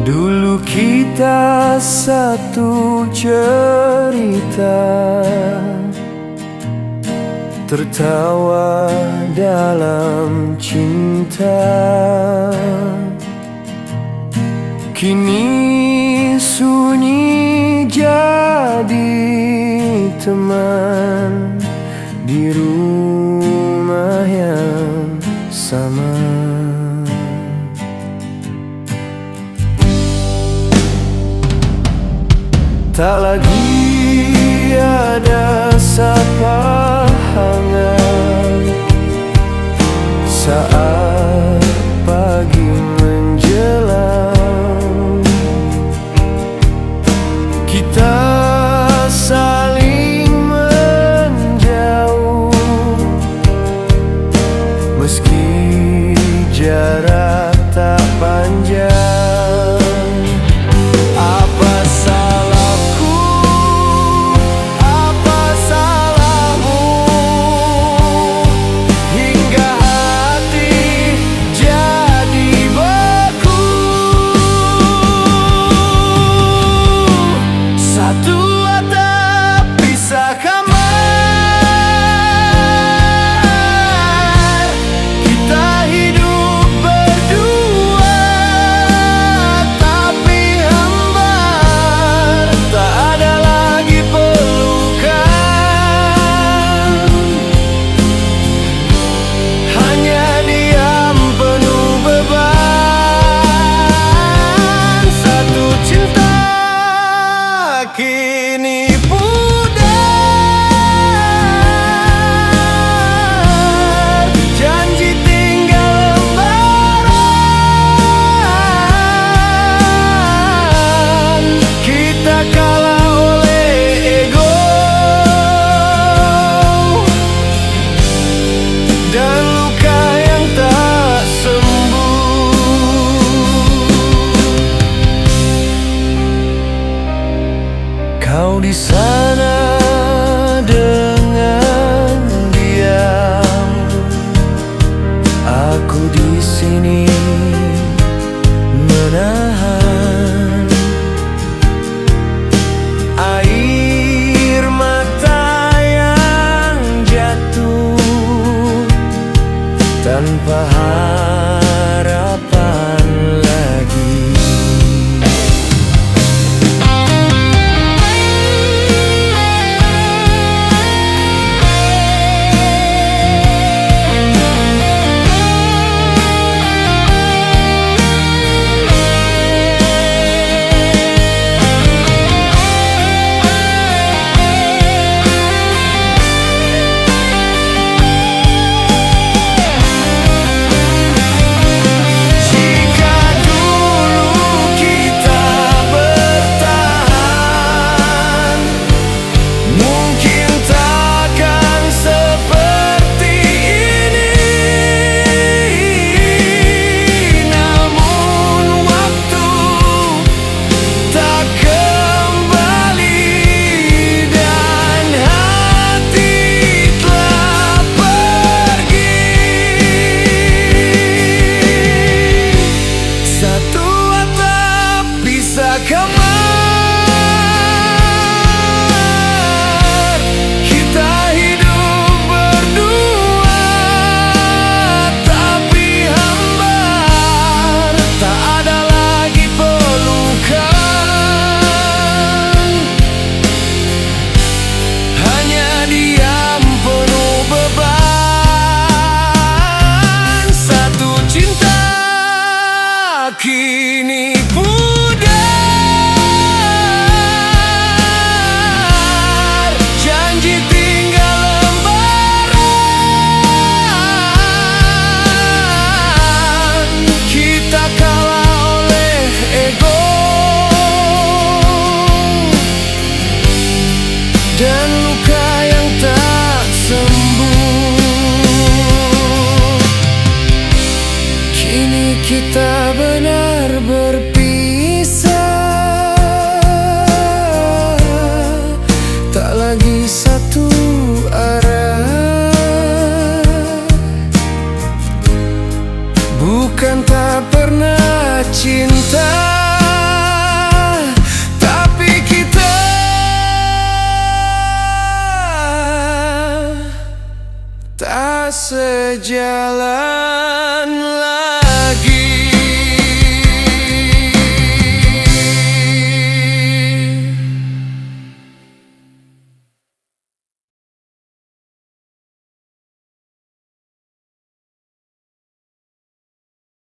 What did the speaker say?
Dulu kita satu cerita, tertawa dalam cinta. Kini sunyi jadi teman di rumah yang sama. Tak lagi ada sapa hangat saat pagi menjelang. Kita saling menjauh meski jarak tak panjang. Kini pudar, janji tinggal lembaran. Kita kalah oleh ego dan luka yang tak sembuh. Kau di sana dengan diam, aku di sini menahan air mata yang jatuh tanpa harapan lagi. Kini pudar, janji tinggal lembaran. Kita kalah oleh ego dan luka yang tak sembuh. Kini kita benar berpisah, tak lagi satu arah. Bukan tak pernah cinta, sejalan.